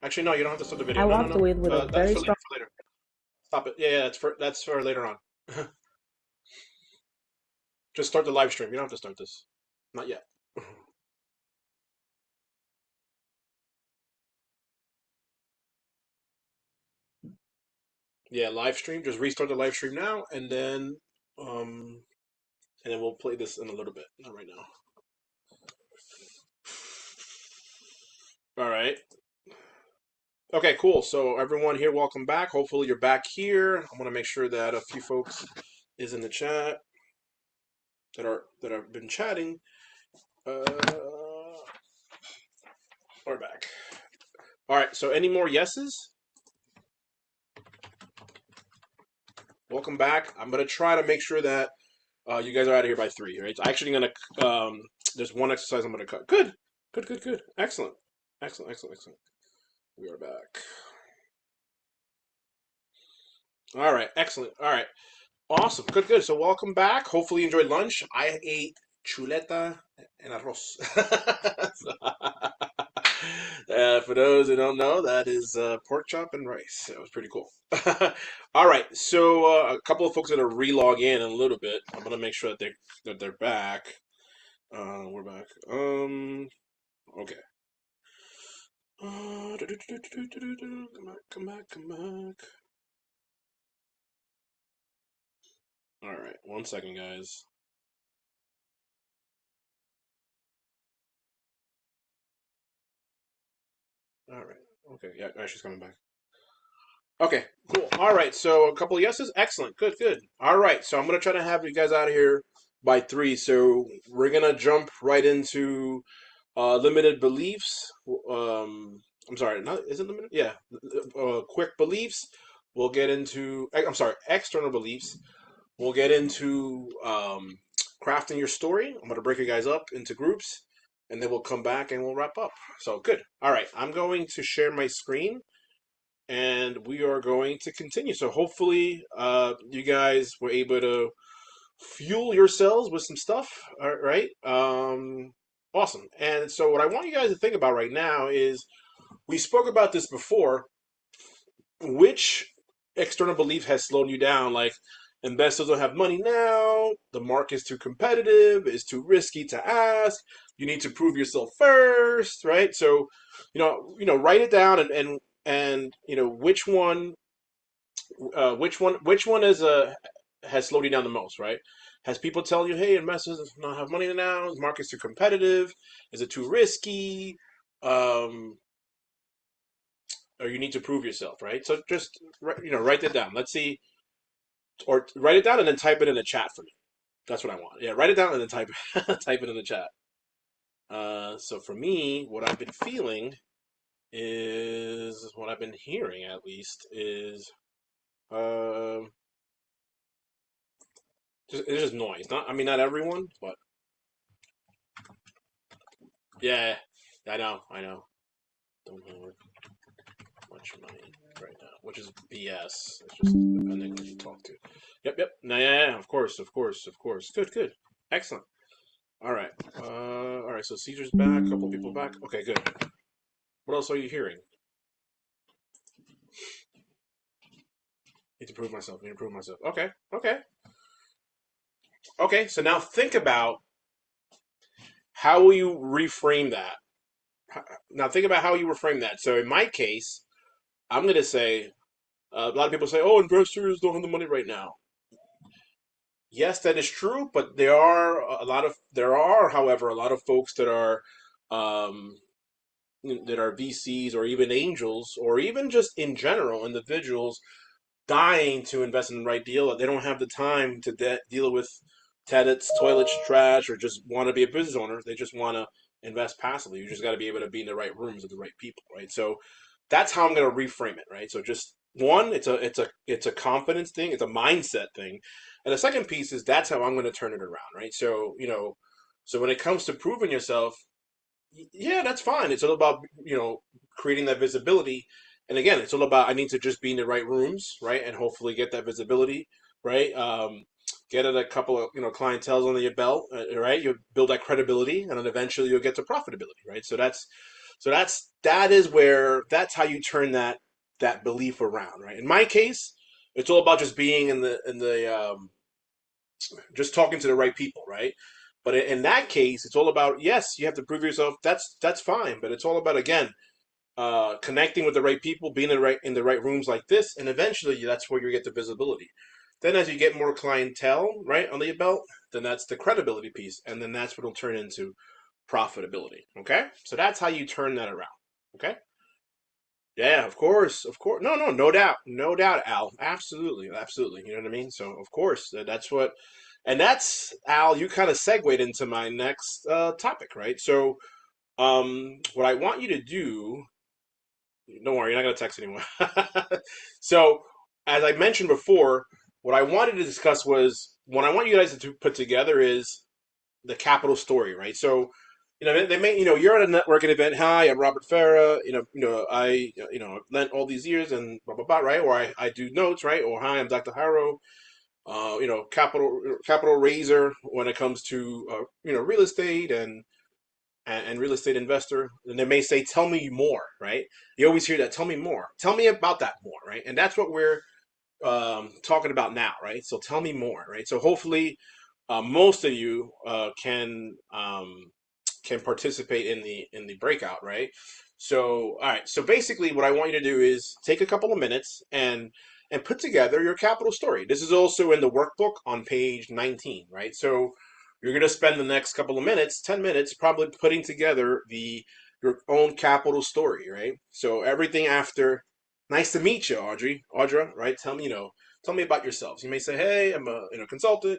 Actually, no, you don't have to start the video. I No, no, walked no. away with a That's very for later. strong. For later. Stop it. Yeah, yeah. That's for later on. Just start the live stream. You don't have to start this. Not yet. Yeah, live stream. Just restart the live stream now, um, and then we'll play this in a little bit. Not right now. All right. Okay, cool. So everyone here, welcome back. Hopefully you're back here. I want to make sure that a few folks is in the chat that have been chatting. Uh, we're back. All right. So any more yeses? Welcome back. I'm gonna try to make sure that you guys are out of here by 3. Right. So actually gonna there's one exercise I'm gonna cut. Good. Good. Good. Good. Excellent. Excellent. Excellent. Excellent. We are back. All right. Excellent. All right. Awesome. Good, good. So welcome back. Hopefully you enjoyed lunch. I ate chuleta and arroz. For those who don't know, that is pork chop and rice. That was pretty cool. All right. So a couple of folks are gonna re-log in a little bit. I'm gonna make sure that they're back. We're back. Okay. Come back, come back, come back. All right. 1 second, guys. All right. Okay. Yeah, she's coming back. Okay, cool. All right, so a couple of yeses. Excellent. Good, good. All right, so I'm gonna try to have you guys out of here by 3. So we're gonna jump right into limited beliefs. I'm sorry, not is it limited? Yeah, quick beliefs. We'll get into. I'm sorry, external beliefs. We'll get into crafting your story. I'm gonna break you guys up into groups, and then we'll come back and we'll wrap up. So good. All right, I'm going to share my screen and we are going to continue. So hopefully, you guys were able to fuel yourselves with some stuff. All right. Awesome. And so, what I want you guys to think about right now is we spoke about this before. Which external belief has slowed you down? Like, investors don't have money now. The market's too competitive. It's too risky to ask. You need to prove yourself first, right? So, write it down and which one is has slowed you down the most, right? Has people tell you, hey, investors don't have money now, the market's too competitive, is it too risky, um, or you need to prove yourself, right? So just write that down. Let's see, or write it down and then type it in the chat for me. That's what I want. Yeah, write it down and then type type it in the chat. So for me, what I've been feeling is what I've been hearing at least is um it's just noise. Not I mean not everyone, but yeah, I know. Don't have much money right now, which is BS. It's just depending on who you talk to. Yep, yep. No, yeah, yeah, of course, of course, of course. Good, good. Excellent. All right. All right, so Caesar's back, a couple people back. Okay, good. What else are you hearing? Need to prove myself, need to prove myself. Okay, okay. Okay, so now think about how will you reframe that? Now think about how you reframe that. So in my case, I'm going to say, a lot of people say, oh, investors don't have the money right now. Yes, that is true, but there are, however, a lot of folks um, that are VCs or even angels or even just in general individuals dying to invest in the right deal. They don't have the time to deal with tenants, toilets, trash, or just want to be a business owner. They just want to invest passively. You just got to be able to be in the right rooms with the right people, right? So that's how I'm going to reframe it, right? So just one, it's a confidence thing, it's a mindset thing, and the second piece is that's how I'm going to turn it around, right? So so when it comes to proving yourself, yeah, that's fine. It's all about creating that visibility, and again, it's all about I need to just be in the right rooms, right, and hopefully get that visibility, right. Get a couple of clientels under your belt, right. You build that credibility, and then eventually you'll get to profitability, right. So So that's how you turn that belief around, right? In my case, it's all about just being in the just talking to the right people, right? But in that case, it's all about, yes, you have to prove yourself. That's fine, but it's all about, again, connecting with the right people, being in the right rooms like this, and eventually that's where you get the visibility. Then as you get more clientele, right, under your belt, then that's the credibility piece, and then that's what will turn into profitability. Okay, so that's how you turn that around. Okay. Yeah, of course, of course. No, no, no doubt, no doubt, Al. Absolutely, absolutely. You know what I mean? So, of course, that's what, and that's Al. You kind of segued into my next topic, right? So, what I want you to do, don't worry, you're not gonna text anyone. So, as I mentioned before, what I wanted to discuss was what I want you guys to put together is the capital story, right? So, they may, you're at a networking event. Hi, I'm Robert Farah. I, lent all these years and blah blah blah, right? Or I do notes, right? Or hi, I'm Dr. Haro. Capital raiser when it comes to real estate and real estate investor. And they may say, "Tell me more," right? You always hear that. Tell me more. Tell me about that more, right? And that's what we're talking about now, right? So tell me more, right? So hopefully, most of you can participate in the breakout, right? So, all right. So basically, what I want you to do is take a couple of minutes and put together your capital story. This is also in the workbook on page 19, right? So you're going to spend the next couple of minutes, 10 minutes, probably putting together the your own capital story, right? So everything after, nice to meet you, Audra, right? Tell me about yourselves. You may say, hey, I'm a consultant,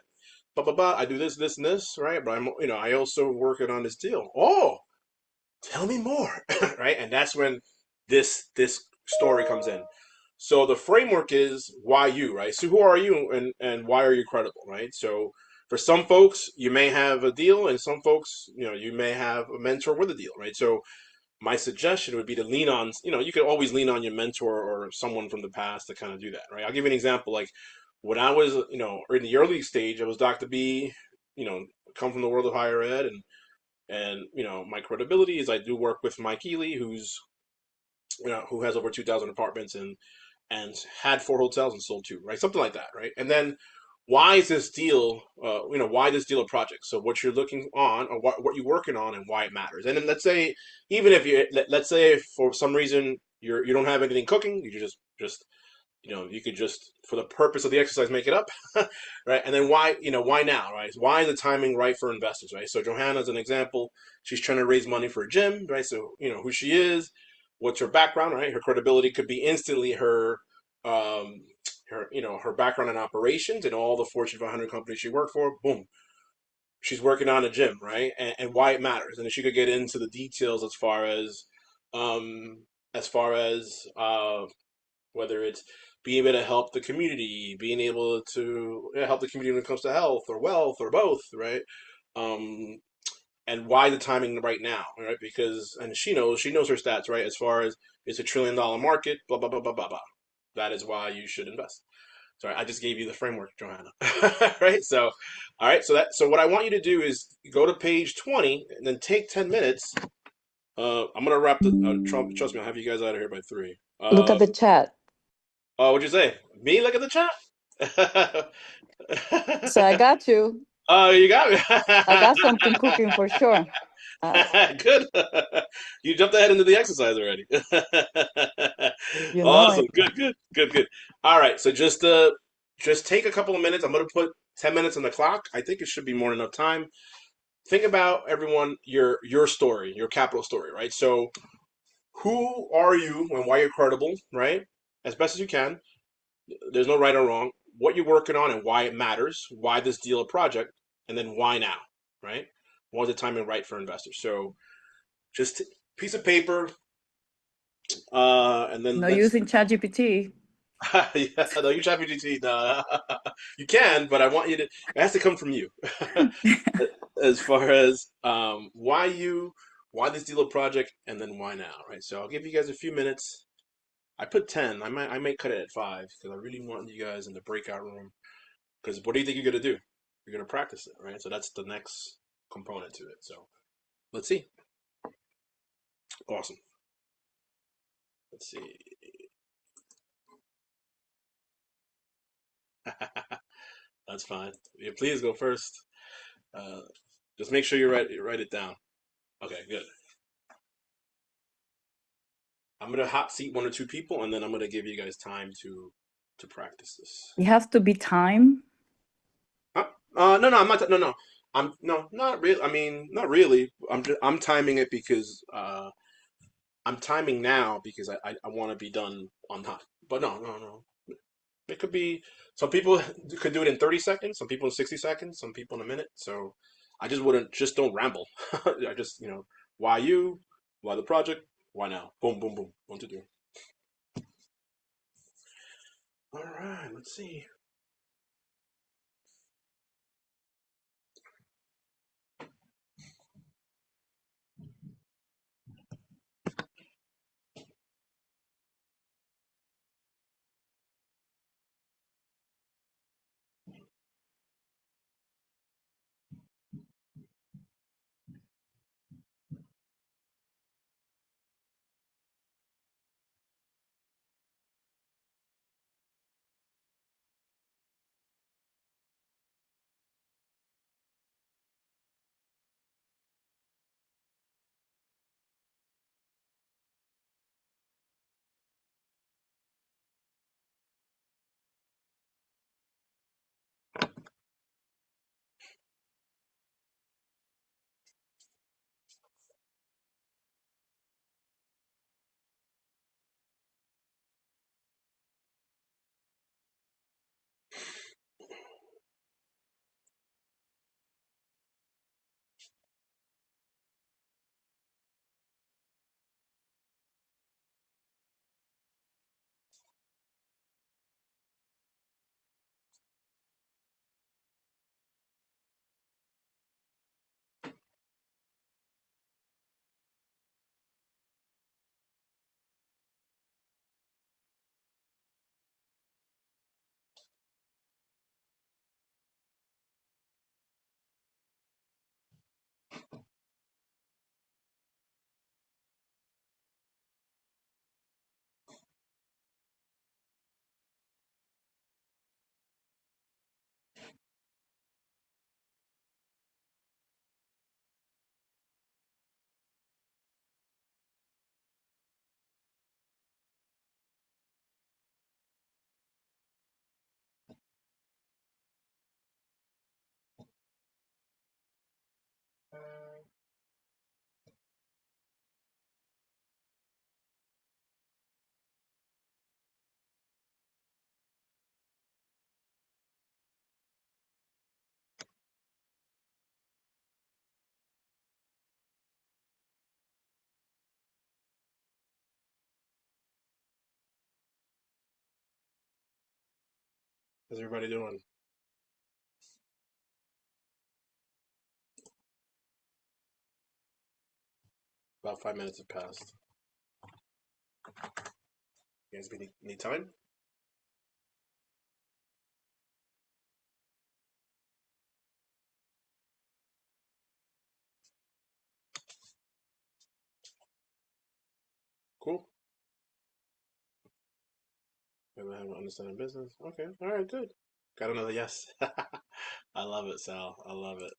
blah blah blah. I do this, this, and this, right? But I also working on this deal. Oh, tell me more, right? And that's when this story comes in. So the framework is why you, right? So who are you and why are you credible, right? So for some folks, you may have a deal, and some folks, you may have a mentor with a deal, right? So my suggestion would be to lean on, you could always lean on your mentor or someone from the past to kind of do that, right? I'll give you an example. Like when I was, in the early stage, I was Dr. B, come from the world of higher ed, and my credibility is I do work with Mike Ely, who has over 2,000 apartments and had 4 hotels and sold 2, right? Something like that, right? And then why is this deal, why this deal a project? So what you're looking on, or what you're working on, and why it matters. And then let's say, even if let's say if for some reason you don't have anything cooking, you just you could just, for the purpose of the exercise, make it up, right? And then why now, right? Why is the timing right for investors, right? So Johanna's an example. She's trying to raise money for a gym, right? So who she is, what's her background, right? Her credibility could be instantly um, her background in operations and all the Fortune 500 companies she worked for. Boom, she's working on a gym, right? And why it matters, and then she could get into the details um, as far as whether it's being able to help the community, being able to help the community when it comes to health or wealth or both, right? Um, and why the timing right now, right? Because and she knows her stats, right? As far as it's $1 trillion market, blah blah blah blah blah blah. That is why you should invest. Sorry, I just gave you the framework, Johanna. Right? So, all right. So what I want you to do is go to page 20 and then take 10 minutes. I'm gonna wrap the Trump. Trust me, I'll have you guys out of here by 3. Look at the chat. Oh, what'd you say? Me? Look at the chat. So I got you. Oh, you got me. I got something cooking for sure. Good. You jumped ahead into the exercise already. You know Awesome. it. Good, good, good, good. All right. So just take a couple of minutes. I'm gonna put 10 minutes on the clock. I think it should be more than enough time. Think about, everyone, your story, your capital story, right? So who are you and why you're credible, right? As best as you can. There's no right or wrong. What you're working on and why it matters, why this deal a project, and then why now, right? Why is the timing right for investors? So just piece of paper, and then No let's. using ChatGPT. Yeah, no, you ChatGPT. No, you can, but I want you to. It has to come from you. As far as why this deal a project, and then why now, right? So I'll give you guys a few minutes. I put 10. I might cut it at 5 because I really want you guys in the breakout room. Because what do you think you're gonna do? You're gonna practice it, right? So that's the next component to it. So let's see. Awesome. Let's see. That's fine. Yeah, please go first. Uh, just make sure you write it down. Okay, good. I'm gonna hot seat one or two people, and then I'm gonna give you guys time to practice this. It has to be time. Huh? No, no, I'm not. No, no, not really. I mean, not really. I'm timing it because I'm timing now because I want to be done on time. But no, no, no. It could be some people could do it in 30 seconds, some people in 60 seconds, some people in a minute. So I just wouldn't just don't ramble. I just, why you? Why the project? Why now? Boom, boom, boom. One, two, three. All right, let's see. How's everybody doing? About 5 minutes have passed. You guys need time? Cool. Maybe I have understanding business. Okay. All right. Good. Got another yes. I love it, Sal. I love it.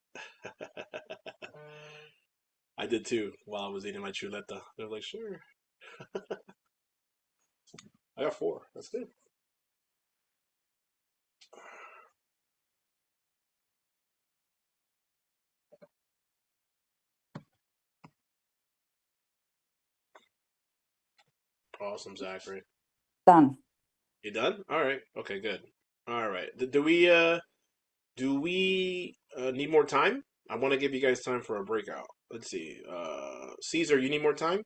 I did too while I was eating my chuleta. They're like, sure. I got four. That's good. Awesome, Zachary. Done. You done? All right. Okay, good. All right. Do we need more time? I want to give you guys time for a breakout. Let's see. Caesar, you need more time? It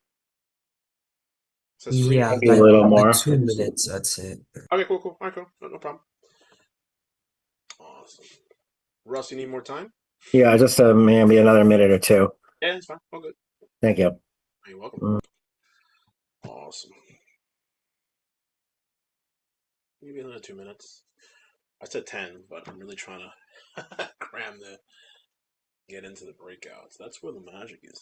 says free. Yeah, Maybe a little more. 2 minutes, that's it. Okay, cool, cool. All right, cool. No problem. Awesome. Russ, you need more time? Yeah, just maybe another minute or two. Yeah, it's fine. All good. Thank you. You're welcome. Mm. Awesome. Maybe another 2 minutes. I said 10, but I'm really trying to cram the get into the breakouts. That's where the magic is.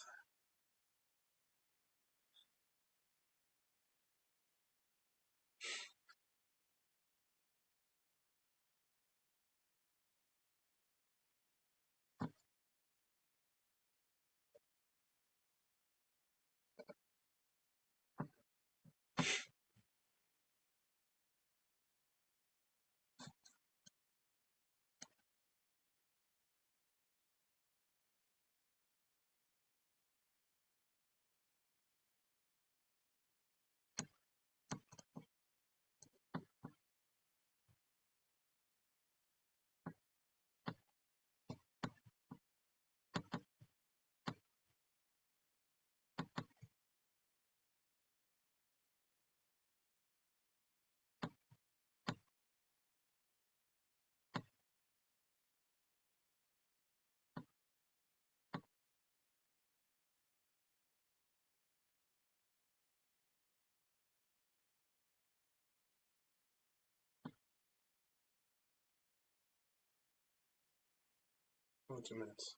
Only 2 minutes.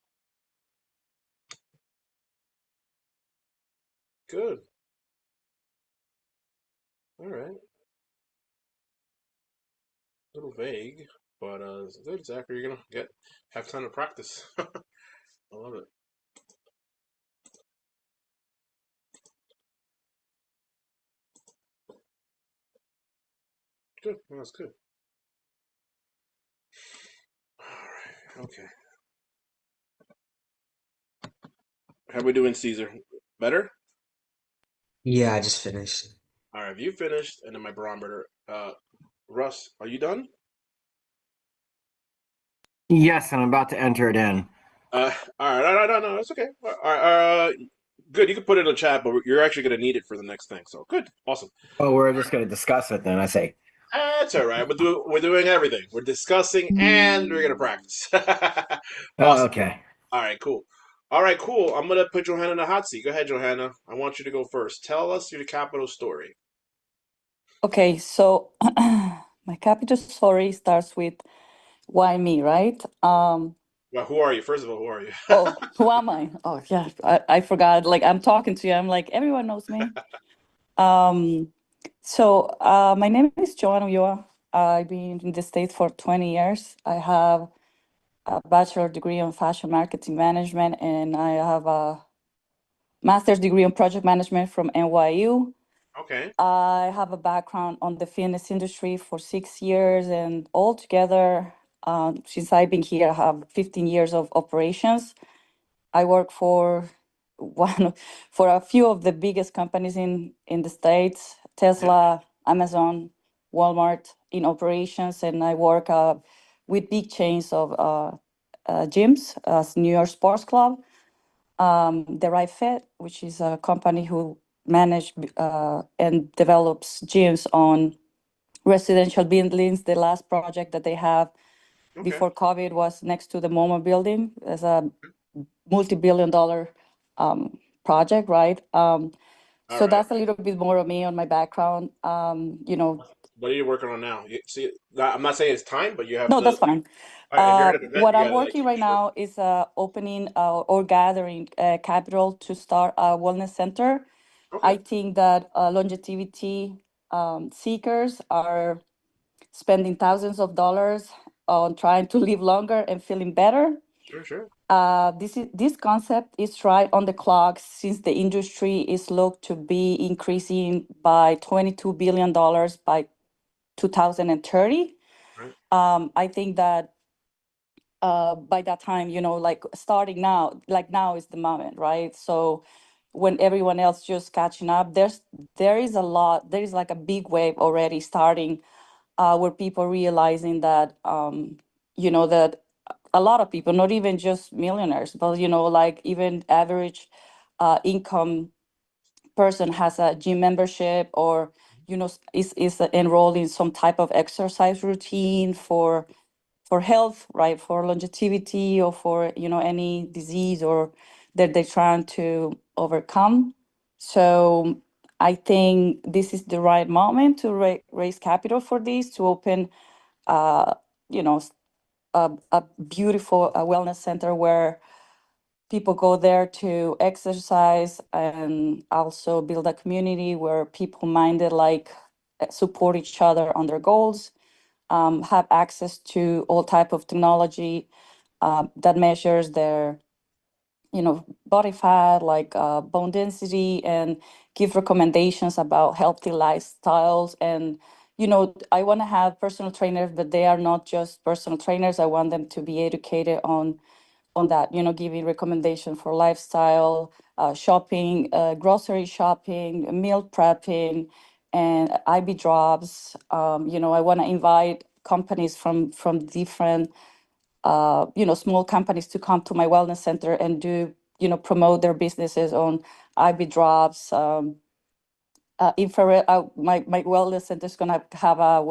Good. All right. A little vague, but it's good, Zachary. You're gonna have time to practice. I love it. Good. No, that's good. All right. Okay. How we doing, Caesar? Better? Yeah, I just finished. All right. Have you finished? And then my barometer. Russ, are you done? Yes, and I'm about to enter it in. All right. No, it's okay. All right. Good. You can put it in the chat, but you're actually gonna need it for the next thing. So good. Awesome. Oh, we're just going to discuss it then. I say. That's all right. We're doing everything. We're discussing and we're gonna practice. Oh, Awesome. okay. All right, cool. All right, cool. I'm gonna put Johanna in the hot seat. Go ahead, Johanna. I want you to go first. Tell us your capital story. Okay, so my capital story starts with why me, right? Well, who are you? First of all, who are you? Oh, who am I? Oh, yeah, I forgot. Like, I'm talking to you. I'm like, everyone knows me. Um, my name is Joanna Ulloa. I've been in the States for 20 years. I have a bachelor degree in fashion marketing management, and I have a master's degree in project management from NYU. Okay. I have a background on the fitness industry for 6 years, and altogether, since I've been here, I have 15 years of operations. I work for for a few of the biggest companies in the States: Yeah. Tesla, Amazon, Walmart in operations, and I work with big chains of gyms, as New York Sports Club, the Right Fit, which is a company who manage and develops gyms on residential buildings. The last project that they have Okay. before COVID was next to the MoMA building. It's a multi-billion-dollar project, right? All So right. that's a little bit more of me on my background. What are you working on now? See, I'm not saying it's time, but you have No, to. that's fine. All right, if you're at an event, What you I'm gotta like working keep it right short. now is opening or gathering capital to start a wellness center. I Okay. think that longevity seekers are spending thousands of dollars on trying to live longer and feeling better. Sure. Sure. This concept is right on the clock since the industry is looked to be increasing by $22 billion by 2030. Right. I think that by that time, like starting now, like now is the moment, right? So when everyone else just catching up, there is like a big wave already starting, where people realizing that that a lot of people, not even just millionaires, but like even average income person has a gym membership, or is enrolled in some type of exercise routine for health, right? For longevity, or for any disease or that they're trying to overcome. So I think this is the right moment to raise capital for this, to open uh, you know s- a beautiful wellness center where people go there to exercise, and also build a community where people minded like support each other on their goals, have access to all type of technology that measures their body fat, like bone density, and give recommendations about healthy lifestyles. And I want to have personal trainers, but they are not just personal trainers. I want them to be educated on that, giving recommendation for lifestyle, shopping, grocery shopping, meal prepping, and IB drops. I want to invite companies from different, small companies to come to my wellness center and do, promote their businesses on IB drops, infrared. My wellness center is gonna have a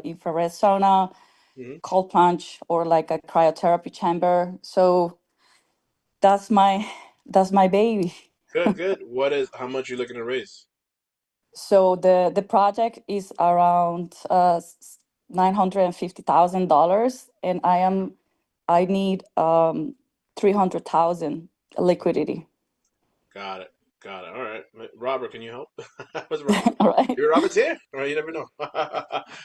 infrared sauna, Hmm. cold plunge, or like a cryotherapy chamber. So that's my baby. Good. Good. How much you looking to raise? So the project is around $950,000, and I need 300,000 liquidity. Got it. Got it. All right. Robert, can you help? What's Robert? All right. You're Robert's here? All right, you never know.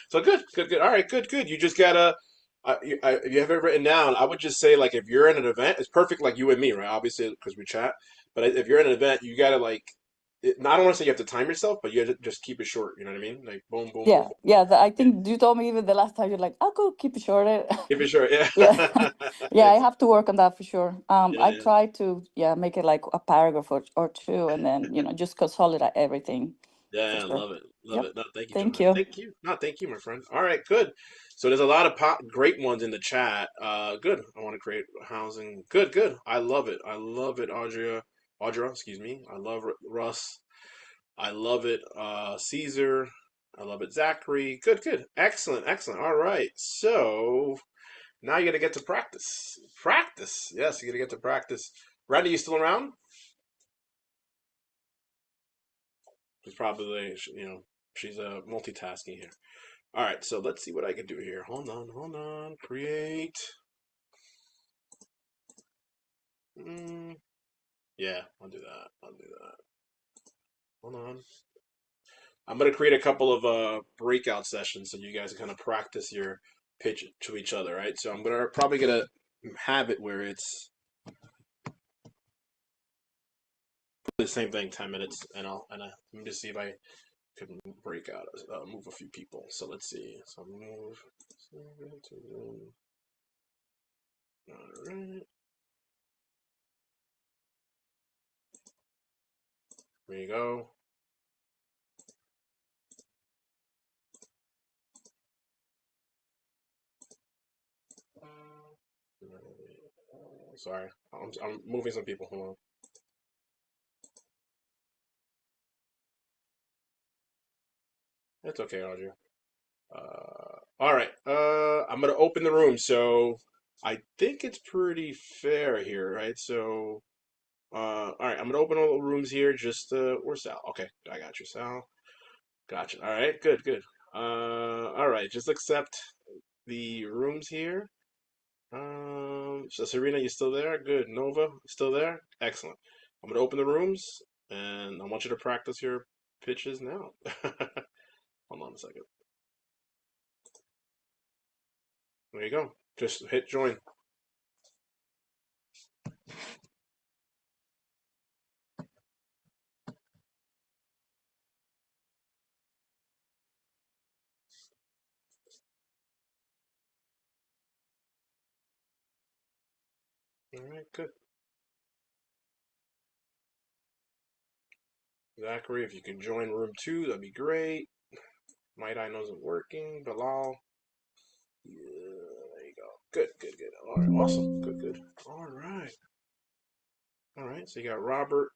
So good, good, good. All right, good, good. You just gotta, if you have it written down, I would just say, like, if you're in an event, it's perfect, like you and me, right? Obviously, because we chat. But if you're in an event, you gotta, like, I don't want to say you have to time yourself, but you have to just keep it short. You know what I mean? Like, boom, boom, boom, Yeah, boom, yeah. boom. I Yeah. think you told me even the last time, you're like, I'll go keep it short. Keep it short. Yeah. Yeah. Yeah, I Exactly. have to work on that for sure. Yeah, I yeah. try to, yeah, make it like a paragraph or two, and then, just consolidate everything for Yeah, sure. love it. Love Yep. it. No, thank you, Thank Joanna. you. Thank you. No, thank you, my friend. All right, good. So there's a lot of great ones in the chat. Good. I want to create housing. Good, good. I love it. I love it, Audra, excuse me. I love Russ. I love it, Caesar. I love it, Zachary. Good, good. Excellent, excellent. All right. So now you got to get to practice. Practice. Yes, you got to get to practice. Randy, you still around? She's probably, she's multitasking here. All right, so let's see what I can do here. Hold on, hold on. Create. Yeah, I'll do that. I'll do that. Hold on. I'm gonna create a couple of breakout sessions so you guys can kind of practice your pitch to each other, right? So I'm probably gonna have it where it's the same thing, 10 minutes, and let me just see if I can break out, move a few people. So let's see. So move. All right. There you go. Sorry, I'm moving some people. Hold on. It's okay, Audrey. All right. I'm gonna open the room. So I think it's pretty fair here, right? So, all right. I'm gonna open all the rooms here. Just where's Sal? Okay, I got you, Sal. Gotcha. All right. Good. Good. All right. Just accept the rooms here. So Serena, you still there? Good. Nova, still there? Excellent. I'm gonna open the rooms, and I want you to practice your pitches now. Hold on a second. There you go. Just hit join. All right, good. Zachary, if you can join room 2, that'd be great. Might I knows it working. Bilal. Yeah, there you go. Good, good, good. All right, awesome. Good, good. All right. All right, so you got Robert,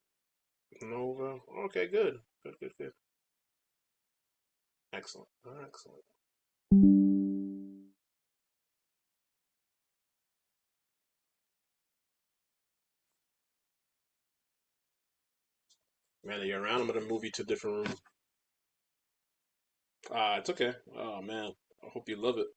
Nova. Okay, good. Good, good, good. Excellent. Excellent. Man, you're around. I'm gonna move you to a different room. It's okay. Oh man, I hope you love it.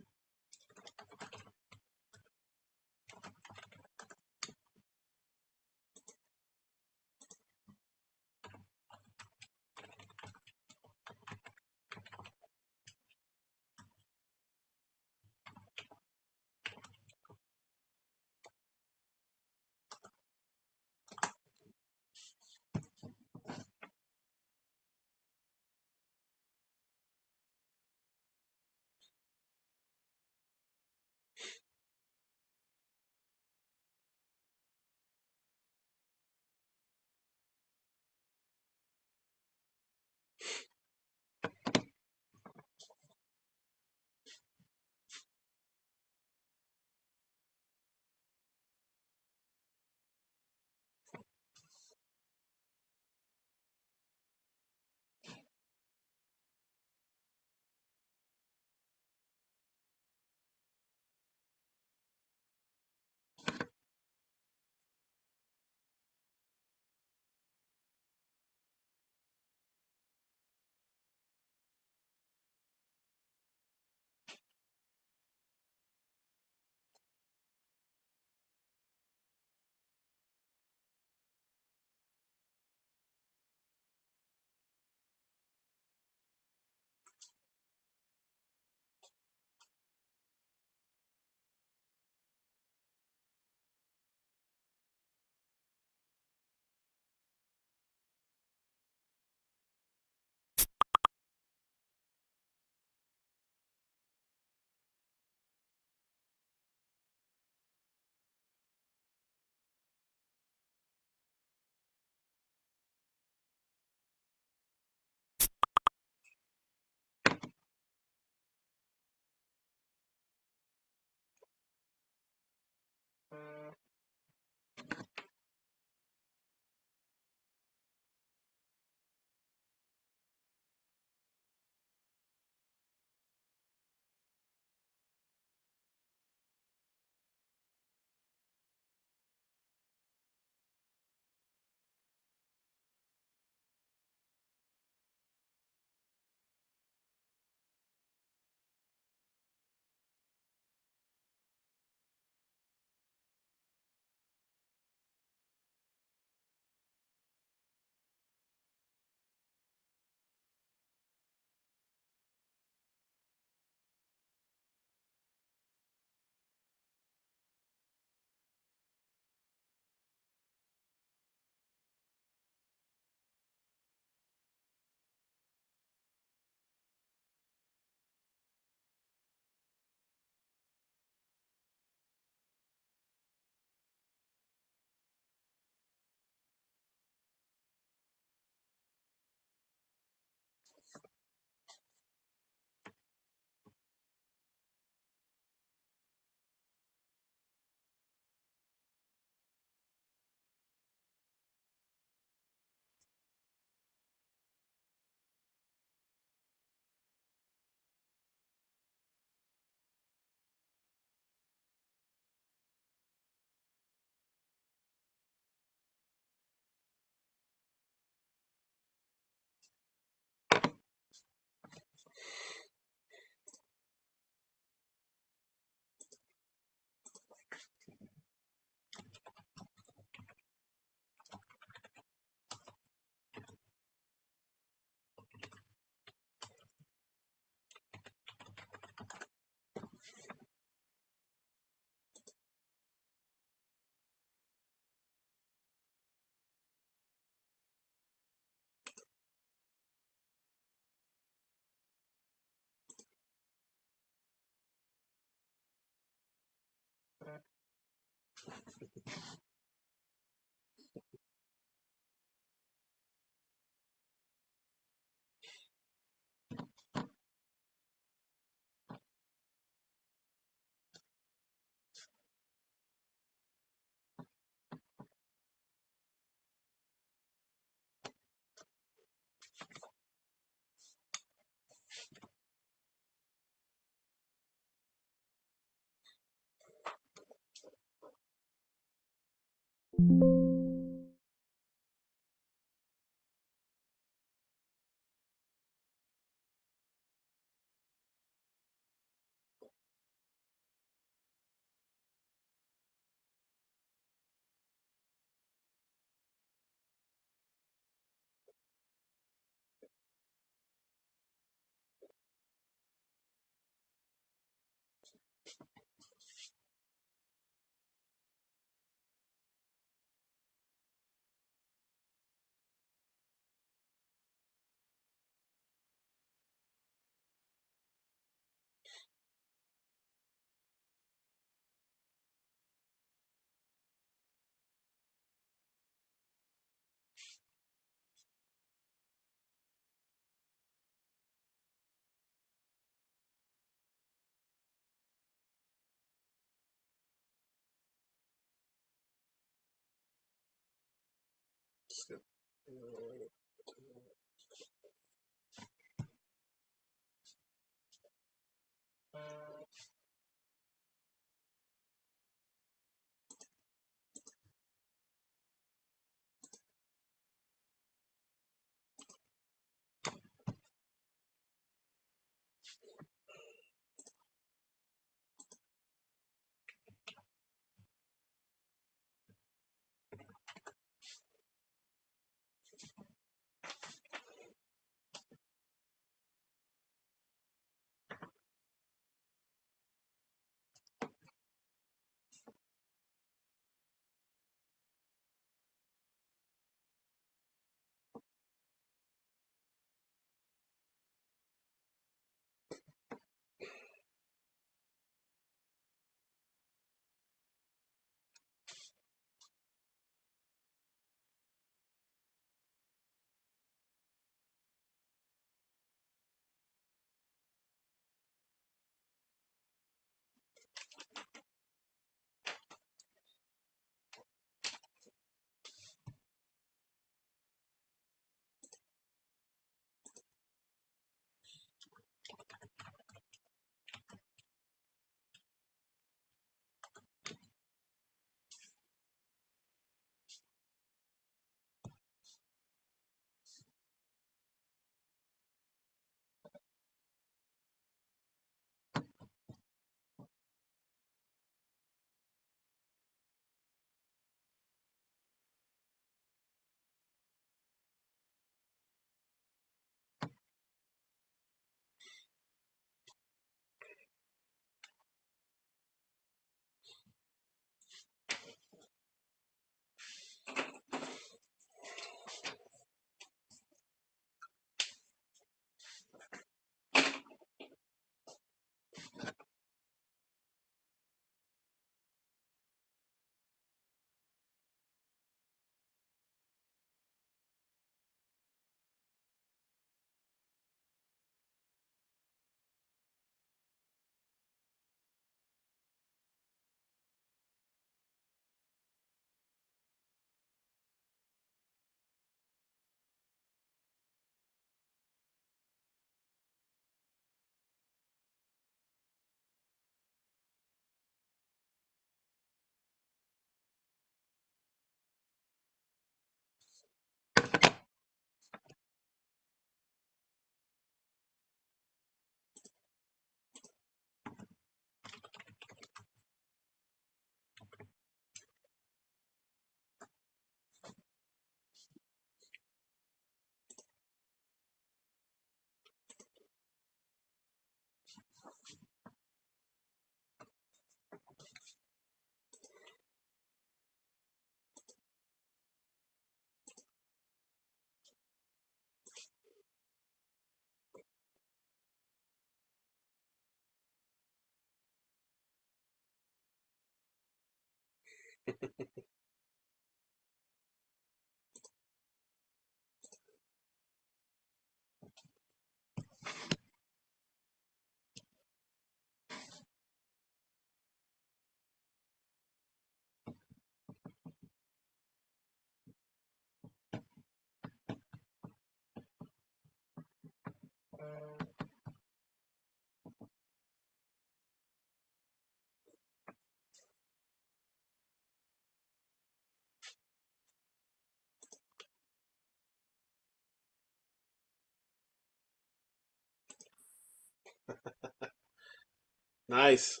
Nice.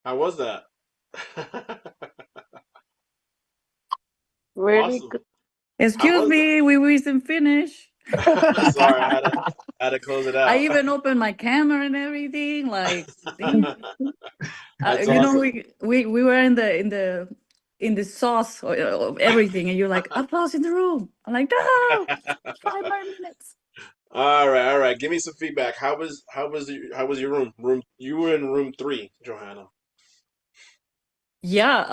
How was that? Really Awesome. good. How Excuse was that? me, we wasn't finished. Sorry, I had to close it I out. even opened my camera and everything. Like, damn. That's You know, awesome. we were in the sauce of everything, and you're like, applause in the room. I'm like, no, 5 more minutes. All right, all right. Give me some feedback. How was your room? You were in room 3, Johanna. Yeah,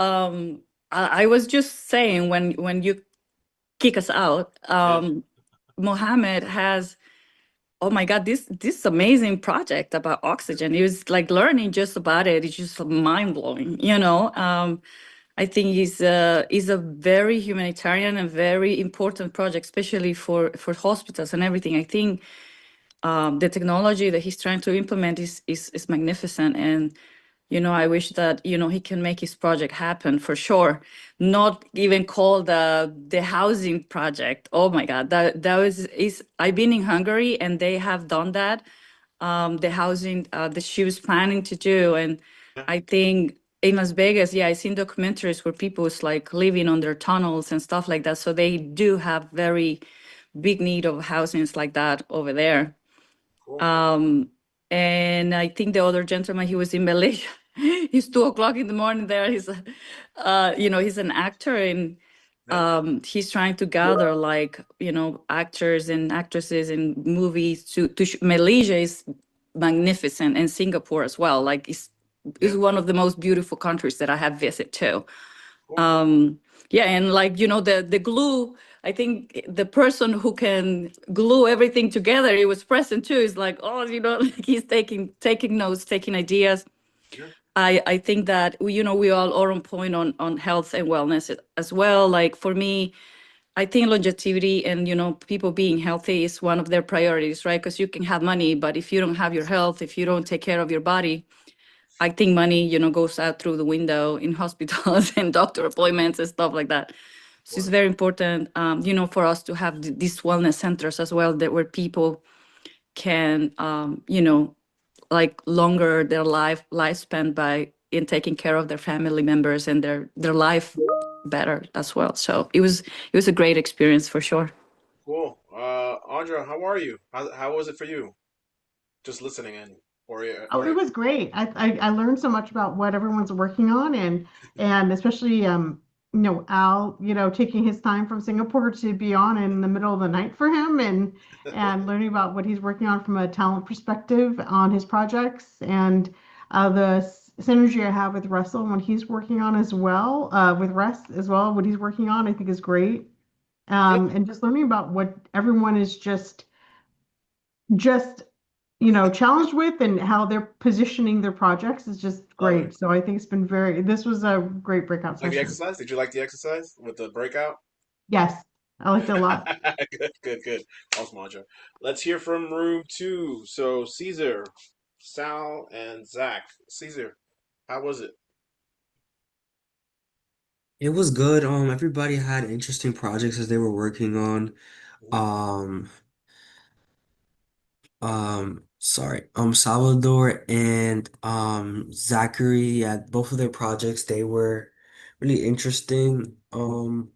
I was just saying when you kick us out, Yeah. Mohammed has, oh my God, this amazing project about oxygen. He was like learning just about it. It's just mind blowing, you know. I think is a very humanitarian and very important project, especially for hospitals and everything. I think the technology that he's trying to implement is magnificent, and you know, I wish that you know he can make his project happen for sure. Not even call the housing project. Oh my God, that was is. I've been in Hungary and they have done that. The housing that she was planning to do, and Yeah. I think in Las Vegas, yeah, I seen documentaries where people was like living under tunnels and stuff like that. So they do have very big need of housings like that over there. Cool. And I think the other gentleman, he was in Malaysia. He's 2 o'clock in the morning there. He's, you know, he's an actor, and Yeah. he's trying to gather like, you know, actors and actresses in movies Malaysia is magnificent, and Singapore as well. Like is Yeah. one of the most beautiful countries that I have visited too. Cool. Yeah, and like you know the glue, I think the person who can glue everything together, he was present too. Is like, oh, you know, like he's taking notes, taking ideas. Yeah. I think that you know we all are on point on health and wellness as well. Like for me, I think longevity and you know people being healthy is one of their priorities, right? Because you can have money, but if you don't have your health, if you don't take care of your body, I think money, you know, goes out through the window in hospitals and doctor appointments and stuff like that. So it's very important, you know, for us to have these wellness centers as well, that where people can, you know, like longer their lifespan by in taking care of their family members and their life better as well. So it was a great experience for sure. Cool. Audra, how are you? How was it for you? Just listening in, Oh, it or was great. I learned so much about what everyone's working on, and especially Al, taking his time from Singapore to be on in the middle of the night for him, and learning about what he's working on from a talent perspective on his projects, and synergy I have with Russell and what he's working on as well, with Russ as well, what he's working on, I think is great. good. And just learning about what everyone is just challenged with and how they're positioning their projects is just Love it. great. So I think this was a great breakout Like the session. exercise? Did you like the exercise with the breakout? Yes, I liked it a lot. Good, good, good. Awesome, Audra. Let's hear from room 2. So Caesar, Sal, and Zach. Caesar, how was it? It was good. Everybody had interesting projects as they were working on. Um, Salvador and Zachary, yeah, both of their projects, they were really interesting. And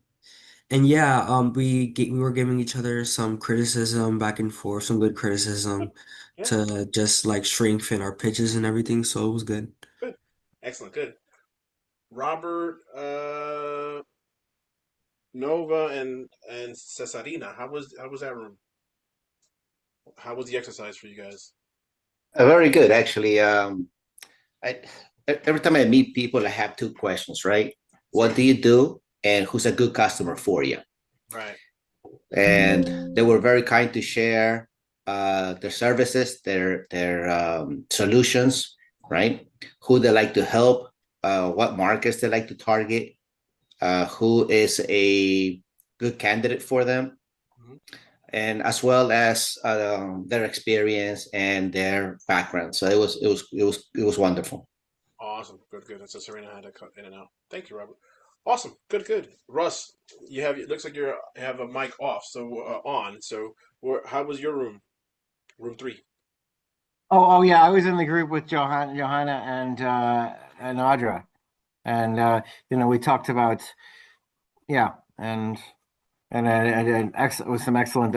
yeah, we were giving each other some criticism back and forth, some good criticism Yeah, to just like strengthen our pitches and everything, so it was good. good. Excellent, good. Robert, Nova, and Cesarina. How was that room? How was the exercise for you guys? Very good, actually. I every time I meet people, I have two questions, right? What do you do, and who's a good customer for you? Right. And they were very kind to share their services, their solutions, right? Who they like to help, what markets they like to target, who is a good candidate for them, Mhm. and as well as their experience and their background. So it was wonderful. Awesome. Good, good. That's just Serena had to cut in and out. Thank you, Robert. Awesome. Good, good. Russ, it looks like you have a mic off, so on. So how was your room? Room 3. Oh, yeah. I was in the group with Johanna and Audra, and we talked about, yeah, and with some excellent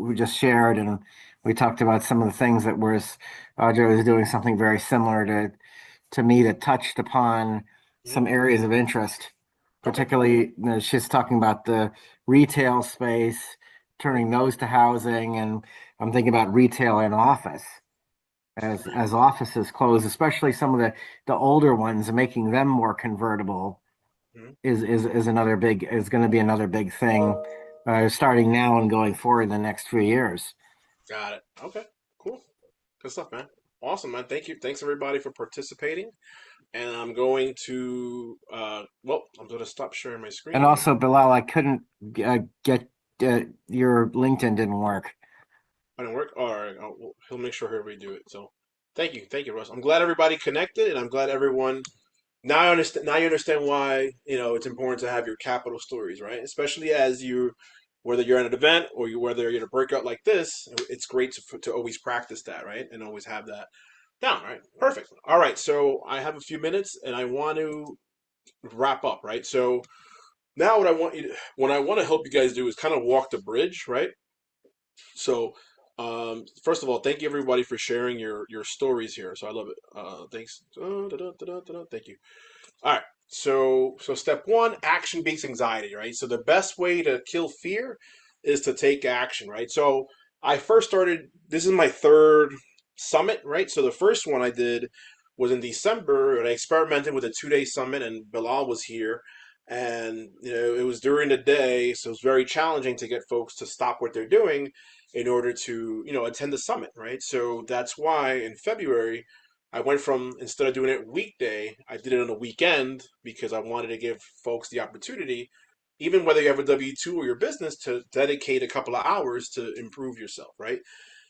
we just shared, and we talked about some of the things that Audra was doing something very similar to me that touched upon some areas of interest. Particularly, she's talking about the retail space, turning those to housing, and I'm thinking about retail and office as offices close, especially some of the older ones, making them more convertible Mhm. is going to be another big thing, starting now and going forward the next few years. Got it. Okay. Cool. Good stuff, man. Awesome, man. Thank you. Thanks everybody for participating. And I'm going to I'm going to stop sharing my screen And here. also, Bilal, I couldn't get your LinkedIn didn't work. I didn't work. All right. He'll make sure he'll redo it. So, thank you, Russ. I'm glad everybody connected, and I'm glad everyone now I understand. Now you understand why it's important to have your capital stories, right? Especially as whether you're at an event or whether you're in a breakout like this, it's great to always practice that, right? And always have that down, right? Perfect. All right. So I have a few minutes, and I want to wrap up, right? So now what I want to help you guys do is kind of walk the bridge, right? So, first of all, thank you everybody for sharing your stories here. So I love it. Thanks. Thank you. All right. So step one, action beats anxiety, right? So the best way to kill fear is to take action, right? So I first started. This is my third summit, right? So the first one I did was in December, and I experimented with a 2-day summit, and Bilal was here, and it was during the day, so it was very challenging to get folks to stop what they're doing in order to attend the summit, right? So that's why in February I went from, instead of doing it weekday, I did it on a weekend because I wanted to give folks the opportunity, even whether you have a W-2 or your business, to dedicate a couple of hours to improve yourself, right?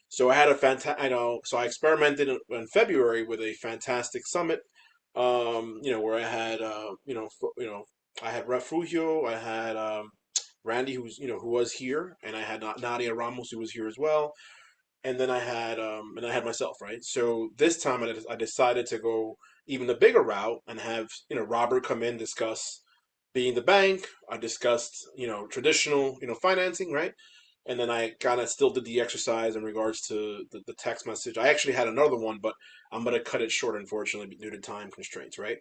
So I had so I experimented in February with a fantastic summit, where I had, I had Refugio, I had Randy, who was here, and I had Nadia Ramos, who was here as well, and then I had myself, right? So this time I decided to go even the bigger route and have Robert come in, discuss being the bank. I discussed traditional financing, right? And then I kind of still did the exercise in regards to the text message. I actually had another one, but I'm gonna cut it short, unfortunately, due to time constraints, right?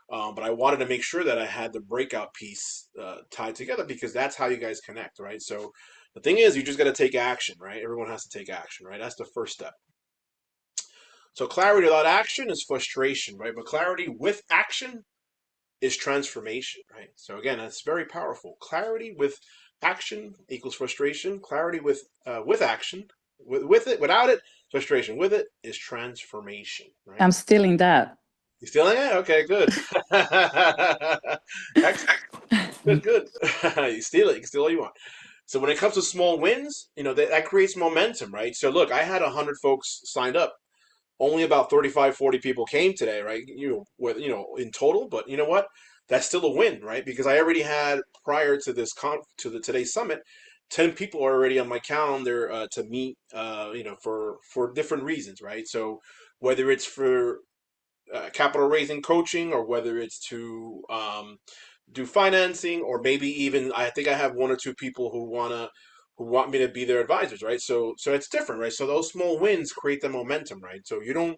But I wanted to make sure that I had the breakout piece tied together, because that's how you guys connect, right? So the thing is, you just got to take action, right? Everyone has to take action, right? That's the first step. So clarity without action is frustration, right? But clarity with action is transformation, right? So again, that's very powerful. Clarity with action equals frustration. Clarity with action, with it, without it, frustration. With it is transformation, right? I'm stealing that. You stealing it? Okay, good. Excellent. Good, good. You steal it. You can steal all you want. So when it comes to small wins, that creates momentum, right? So look, I had 100 folks signed up. Only about 35, 40 people came today, right? In total, but you know what? That's still a win, right? Because I already had, prior to today's summit, 10 people already on my calendar to meet, for different reasons, right? So whether it's for capital raising coaching, or whether it's to do financing, or maybe even, I think I have one or two people who want me to be their advisors, right? So it's different, right? So those small wins create the momentum, right? So you don't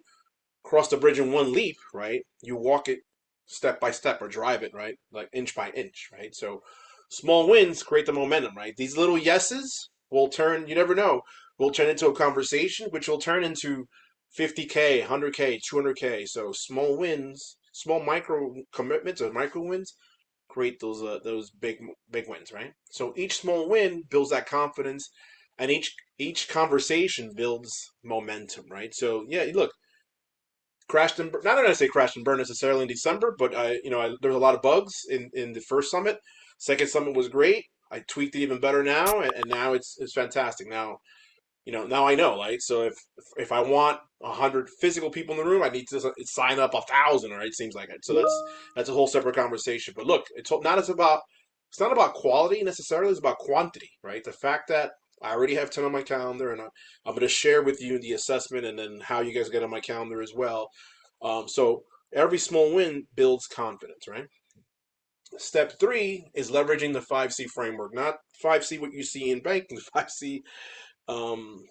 cross the bridge in one leap, right? You walk it step by step, or drive it, right? Like inch by inch, right? So small wins create the momentum, right? These little yeses will turn, you never know, will turn into a conversation, which will turn into 50K, 100K, 200K. So small wins small micro commitments or micro wins create those big wins, right? So each small win builds that confidence, and each conversation builds momentum, right? So yeah, look, crashed and not gonna say crashed and burned necessarily in December, but there's a lot of bugs in the first summit. Second summit was great. I tweaked it even better now, and now it's fantastic. Now now I know, right? So if I want 100 physical people in the room, I need to sign up 1,000, right? It seems like it. So that's a whole separate conversation. But look, it's not about quality necessarily. It's about quantity, right? The fact that I already have 10 on my calendar, and I'm going to share with you the assessment and then how you guys get on my calendar as well. So every small win builds confidence, right? Step three is leveraging the 5C framework, not 5C what you see in banking, 5C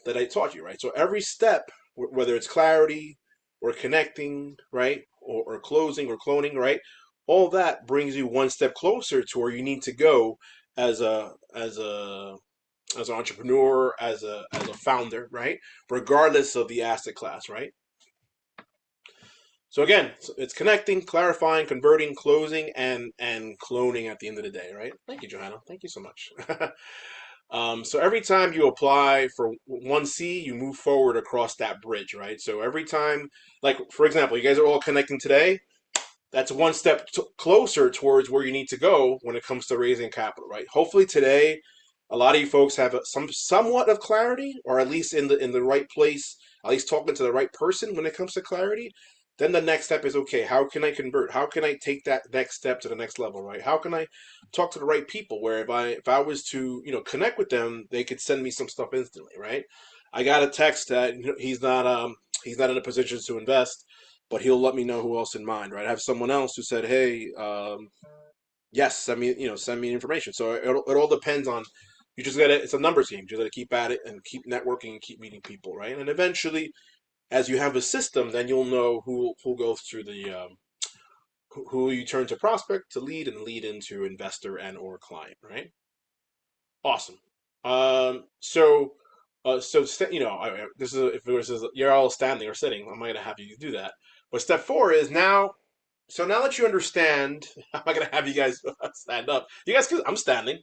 that I taught you, right? So every step, whether it's clarity or connecting, right, or closing or cloning, right, all that brings you one step closer to where you need to go as an entrepreneur, as a founder, right? Regardless of the asset class, right? So again, it's connecting, clarifying, converting, closing, and cloning at the end of the day, right? Thank you, Johanna. Thank you so much. So every time you apply for 1C, you move forward across that bridge, right? So every time, like for example, you guys are all connecting today. That's one step closer towards where you need to go when it comes to raising capital, right? Hopefully today, a lot of you folks have somewhat of clarity, or at least in the right place, at least talking to the right person when it comes to clarity. Then the next step is, okay, how can I convert? How can I take that next step to the next level, right? How can I talk to the right people where if I was to, connect with them, they could send me some stuff instantly, right? I got a text that he's not in a position to invest, but he'll let me know who else in mind, right? I have someone else who said, hey, yes, send me information. So it all depends on, you just gotta, it's a numbers game. You just gotta keep at it and keep networking and keep meeting people, right? And eventually, as you have a system, then you'll know who goes through who you turn to prospect to lead and lead into investor and or client, right? Awesome. So, this is if this is you're all standing or sitting, I'm not gonna have you do that. But step four is now. So now that you understand, I'm not gonna have you guys stand up. You guys, I'm standing.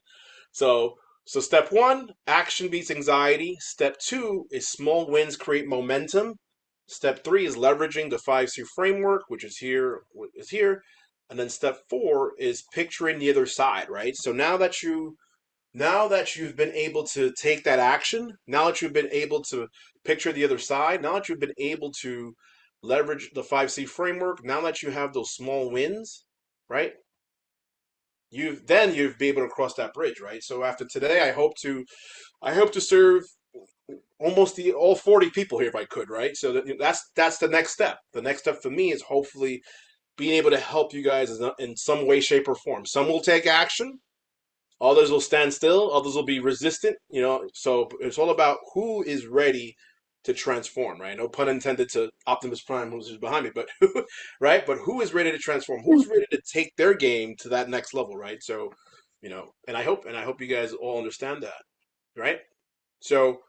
So step one, action beats anxiety. Step two is small wins create momentum. Step three is leveraging the 5C framework, which is here. And then step four is picturing the other side, right? So now that you've been able to take that action, now that you've been able to picture the other side, now that you've been able to leverage the 5C framework, now that you have those small wins, right? You've be able to cross that bridge, right? So after today, I hope to serve almost all 40 people here if I could, right? So that's the next step. The next step for me is hopefully being able to help you guys in some way, shape, or form. Some will take action, others will stand still, others will be resistant, so it's all about who is ready to transform, right? No pun intended to Optimus Prime, who's behind me, but right? But who is ready to transform? Who's ready to take their game to that next level, right? So, and I hope you guys all understand that, right? So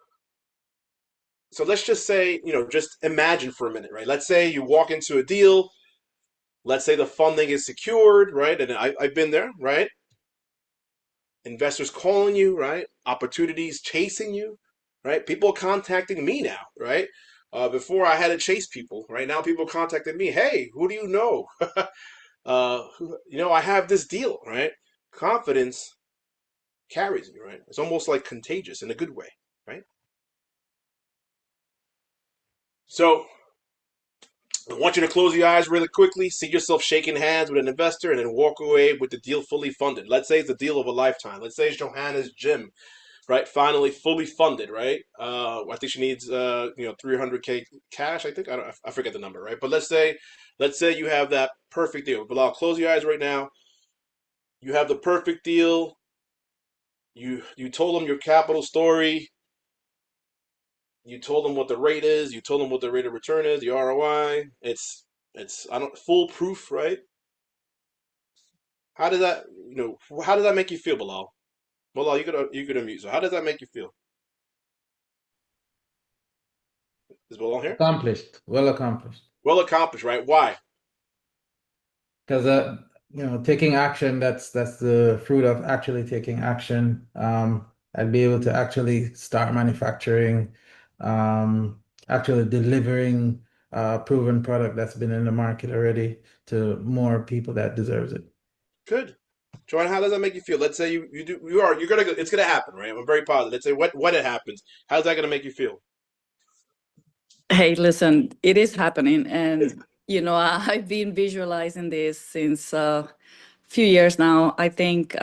let's just say, just imagine for a minute, right? Let's say you walk into a deal, let's say the funding is secured, right? And I've been there, right? Investors calling you, right? Opportunities chasing you, right? People contacting me now, right? Before I had to chase people, right? Now people contacting me. Hey, who do you know? I have this deal, right? Confidence carries you, right? It's almost like contagious in a good way, right? So I want you to close your eyes really quickly, see yourself shaking hands with an investor, and then walk away with the deal fully funded. Let's say it's the deal of a lifetime. Let's say it's Johanna's gym, right? Finally, fully funded, right? I think she needs 300K cash. I think I forget the number, right? But let's say you have that perfect deal. Bilal, close your eyes right now. You have the perfect deal. You told them your capital story. You told them what the rate is. You told them what the rate of return is, the ROI. It's I don't foolproof, right? How does that how does that make you feel, Bilal? Bilal, you could unmute. So how does that make you feel? Is Bilal here? Accomplished, well accomplished. Well accomplished, right? Why? because taking action, that's the fruit of actually taking action. I'd be able to actually start manufacturing, um, actually delivering a proven product that's been in the market already to more people that deserves it. Good. Joanne, how does that make you feel? Let's say you're gonna go, it's gonna happen, right? I'm very positive. Let's say when it happens, how's that gonna make you feel? Hey, listen, it is happening, and I've been visualizing this since a few years now. I think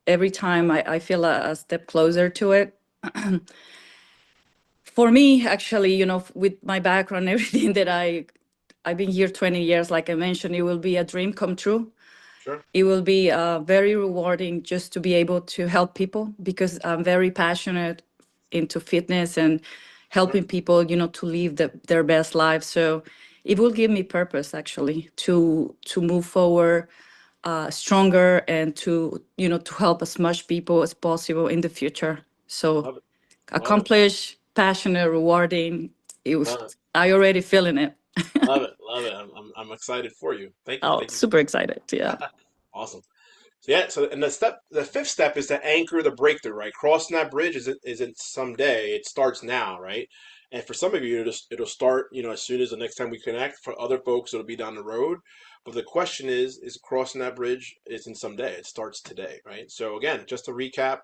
every time I feel a step closer to it. For me, actually, with my background, everything that I've been here 20 years, like I mentioned, it will be a dream come true. Sure. It will be very rewarding just to be able to help people because I'm very passionate into fitness and helping people, to live their best life. So it will give me purpose actually to move forward stronger and to help as much people as possible in the future. So Love it. Love it. accomplished, passionate, rewarding. Love it. I already feeling it. Love it. Love it. I'm excited for you. Thank you. Oh, Thank you. super excited. Yeah. Awesome. So yeah, so and the fifth step is to anchor the breakthrough, right? Crossing that bridge isn't someday, it starts now, right? And for some of you, it'll start, as soon as the next time we connect. For other folks, it'll be down the road. But the question is crossing that bridge isn't someday, it starts today, right? So again, just to recap,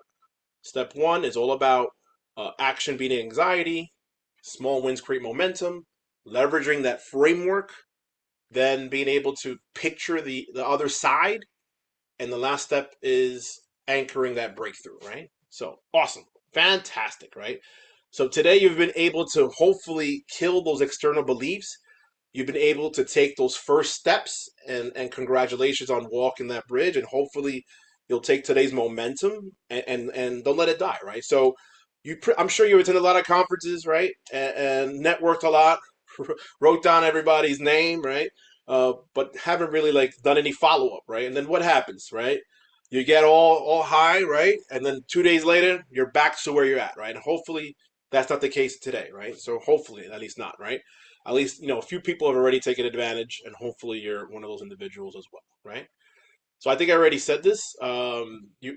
step one is all about action beating anxiety, small wins create momentum, leveraging that framework, then being able to picture the other side, and the last step is anchoring that breakthrough, right? So awesome, fantastic, right? So today you've been able to hopefully kill those external beliefs. You've been able to take those first steps, and congratulations on walking that bridge. And hopefully you'll take today's momentum and don't let it die, right? So I'm sure you attended a lot of conferences, right? And networked a lot, wrote down everybody's name, right? But haven't really like done any follow up, right? And then what happens, right? You get all high, right? And then 2 days later, you're back to where you're at, right? And hopefully that's not the case today, right? So hopefully, at least not, right? At least a few people have already taken advantage, and hopefully you're one of those individuals as well, right? So I think I already said this.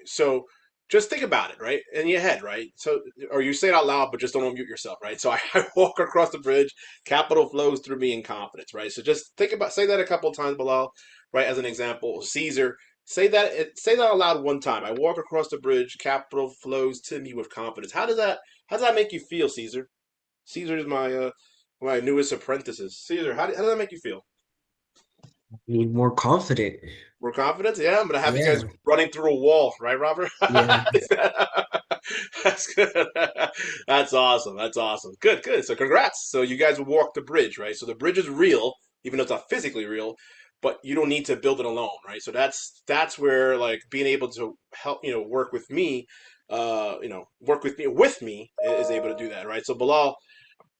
So just think about it, right, in your head, right? So, or you say it out loud, but just don't unmute yourself, right? So I walk across the bridge, capital flows through me in confidence, right? So just say that a couple of times, Bilal, right? As an example, Caesar, say that out loud one time. I walk across the bridge, capital flows to me with confidence. How does that make you feel, Caesar? Caesar is my newest apprentices. Caesar, how does that make you feel? Be more confident. More confidence? Yeah, I'm gonna have you guys Yeah. running through a wall, right, Robert? Yeah. That's good. That's awesome. That's awesome. Good, good. So congrats. So you guys walked the bridge, right? So the bridge is real, even though it's not physically real, but you don't need to build it alone, right? So that's where like being able to help, work with me, work with me is able to do that, right? So Bilal,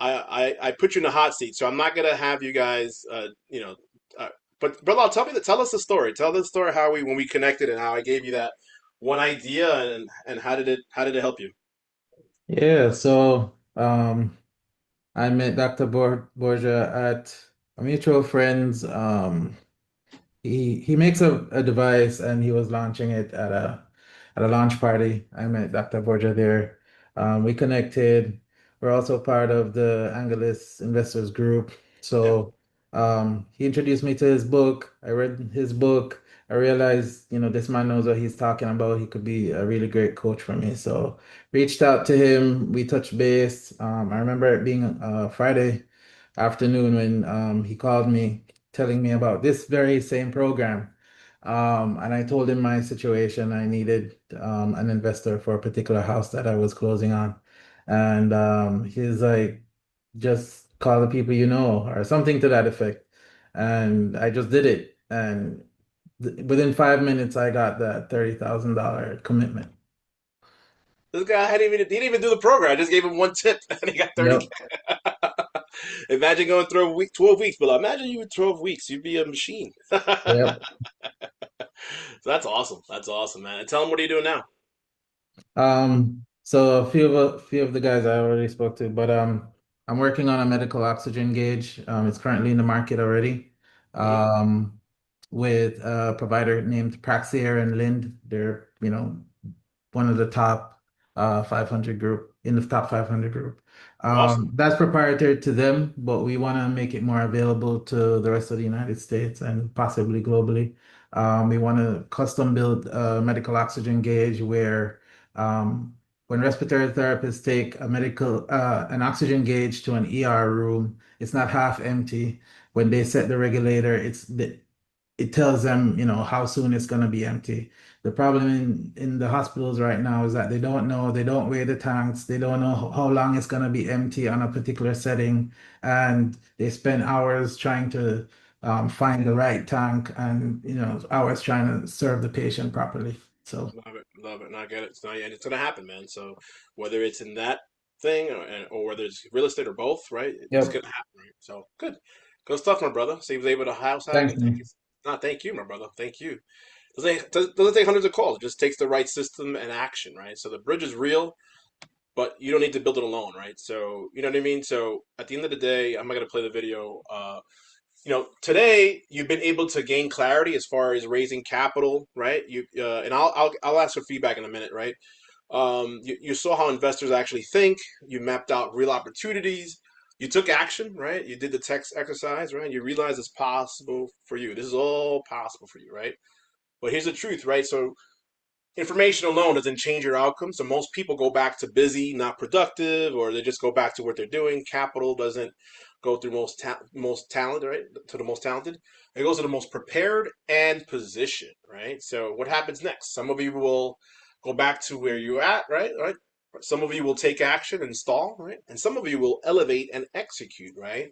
I put you in the hot seat, so I'm not gonna have you guys, uh, but Bilal, tell us the story. Tell the story how when we connected and how I gave you that one idea, and how did it help you? Yeah, so I met Dr. Borgia at a mutual friend's. He makes a device and he was launching it at a launch party. I met Dr. Borgia there. We connected. We're also part of the Angelus Investors Group. Yeah. So he introduced me to his book. I read his book. I realized, this man knows what he's talking about. He could be a really great coach for me. So reached out to him. We touched base. I remember it being Friday afternoon when he called me telling me about this very same program. And I told him my situation. I needed an investor for a particular house that I was closing on. And he's like, just call the people you know, or something to that effect. And I just did it. And within 5 minutes, I got that $30,000 commitment. This guy he didn't even do the program. I just gave him one tip, and he got 30. Yep. Imagine going through 12 weeks, but imagine you with 12 weeks, you'd be a machine. Yep. So that's awesome. That's awesome, man. And tell him, what are you doing now? So a few of the guys I already spoke to, but I'm working on a medical oxygen gauge. It's currently in the market already. Hmm. Um, with a provider named Praxair and Lind. They're, one of the top 500 group in the top 500 group. Awesome. That's proprietary to them, but we want to make it more available to the rest of the United States and possibly globally. We want to custom build a medical oxygen gauge where when respiratory therapists take an oxygen gauge to an ER room, it's not half empty. When they set the regulator, it tells them, how soon it's going to be empty. The problem in the hospitals right now is that they don't know, they don't weigh the tanks, they don't know how long it's going to be empty on a particular setting, and they spend hours trying to find the right tank and, hours trying to serve the patient properly. So, Love it. And I get it. And it's gonna happen, man. So whether it's in that thing or whether it's real estate or both, right? It's yep. gonna happen, right? So good stuff, my brother. So he was able to house hack Thanks, and take man. his. No, thank you, my brother. Thank you. Doesn't take hundreds of calls. It just takes the right system and action, right? So the bridge is real, but you don't need to build it alone, right? So you know what I mean. So at the end of the day, I'm not gonna play the video. Today you've been able to gain clarity as far as raising capital, right? And I'll ask for feedback in a minute, right? You saw how investors actually think. You mapped out real opportunities. You took action, right? You did the text exercise, right? You realize it's possible for you. This is all possible for you, right? But here's the truth, right? So information alone doesn't change your outcome. So most people go back to busy, not productive, or they just go back to what they're doing. Capital doesn't go through most talent, right? To the most talented. It goes to the most prepared and positioned, right? So what happens next? Some of you will go back to where you're at, right? Right. Some of you will take action and stall, right? And some of you will elevate and execute, right?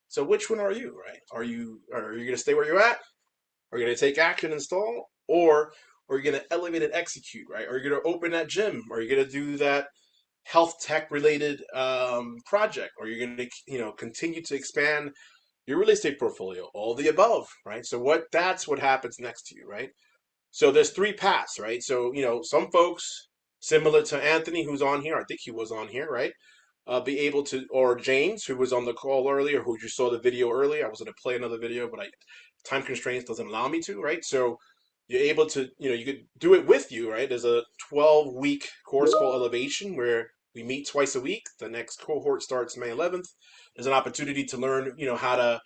So which one are you, right? Are you going to stay where you're at? Are you going to take action and stall? Or are you going to elevate and execute, right? Are you going to open that gym? Are you going to do that health tech related project? Or are you going to, continue to expand your real estate portfolio? All the above, right? So that's what happens next to you, right? So there's three paths, right? So, some folks similar to Anthony, who's on here, I think he was on here, right? Be able to, or James, who was on the call earlier, who you saw the video earlier. I was going to play another video, but time constraints doesn't allow me to, right? So you're able to, you could do it with you, right? There's a 12-week course called Elevation where we meet twice a week. The next cohort starts May 11th. There's an opportunity to learn, how to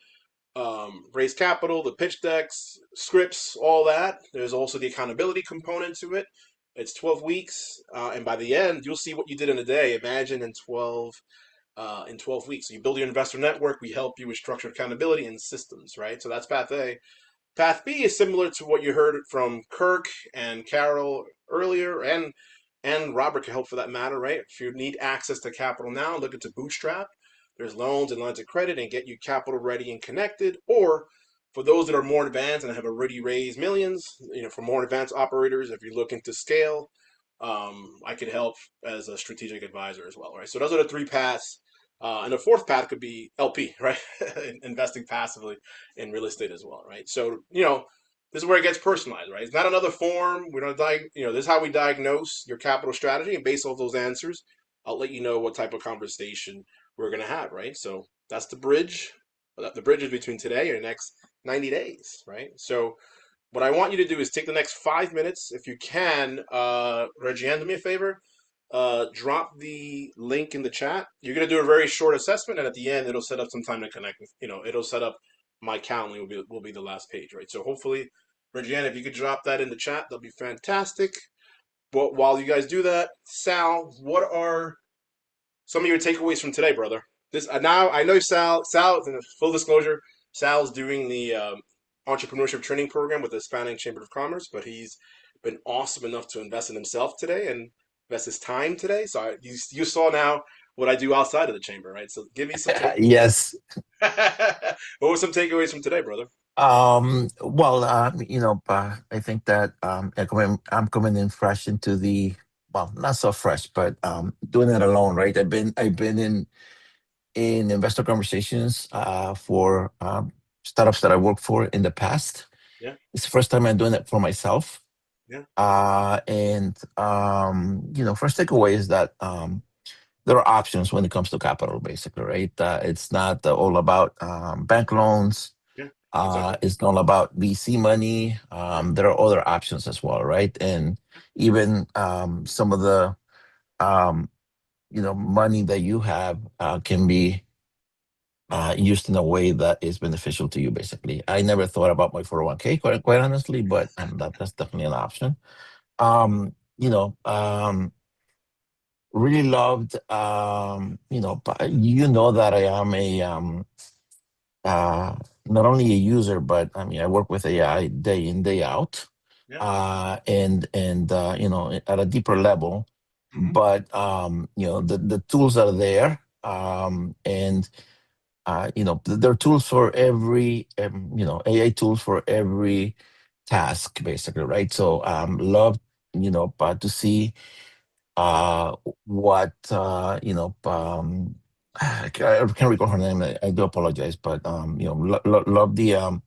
raise capital, the pitch decks, scripts, all that. There's also the accountability component to it. It's 12 weeks, and by the end, you'll see what you did in a day. Imagine in 12 weeks. So you build your investor network. We help you with structured accountability and systems, right? So that's path A. Path B is similar to what you heard from Kirk and Carol earlier, and Robert can help for that matter, right? If you need access to capital now, look into Bootstrap. There's loans and lines of credit and get you capital ready and connected. Or for those that are more advanced and have already raised millions, for more advanced operators, if you're looking to scale, I could help as a strategic advisor as well, right? So those are the three paths. And the fourth path could be LP, right? Investing passively in real estate as well, right? So, this is where it gets personalized, right? It's not another form. We don't this is how we diagnose your capital strategy, and based off those answers, I'll let you know what type of conversation we're gonna have, right? So that's the bridge. The bridge is between today and the next 90 days, right? So what I want you to do is take the next 5 minutes, if you can, Reggie, do me a favor. Drop the link in the chat. You're gonna do a very short assessment, and at the end, it'll set up some time to connect with. It'll set up my Calendly will be the last page, right? So hopefully, Regina, if you could drop that in the chat, that'll be fantastic. But while you guys do that, Sal, what are some of your takeaways from today, brother? This now I know Sal. Full disclosure, Sal's doing the entrepreneurship training program with the Hispanic Chamber of Commerce, but he's been awesome enough to invest in himself today and invest his time today. So you saw now what I do outside of the chamber, right? So give me some takeaways. Yes. What were some takeaways from today, brother? Well, I think that I'm coming in fresh into well, not so fresh, but doing it alone, right? I've been in investor conversations for startups that I worked for in the past. Yeah. It's the first time I'm doing it for myself. Yeah. First takeaway is that there are options when it comes to capital, basically, right? It's not all about bank loans. Yeah. Exactly. It's not about VC money. There are other options as well, right? And even some of the um, money that you have can be used in a way that is beneficial to you. Basically, I never thought about my 401k, quite honestly, but that's definitely an option. You know, really loved. That I am a uh, not only a user, but I mean, I work with AI day in, day out, Yeah. at a deeper level. Mhm. But the tools are there, and there are tools for every, AI tools for every task, basically, right? So, love, to see uh what I can't recall her name. I do apologize, but love the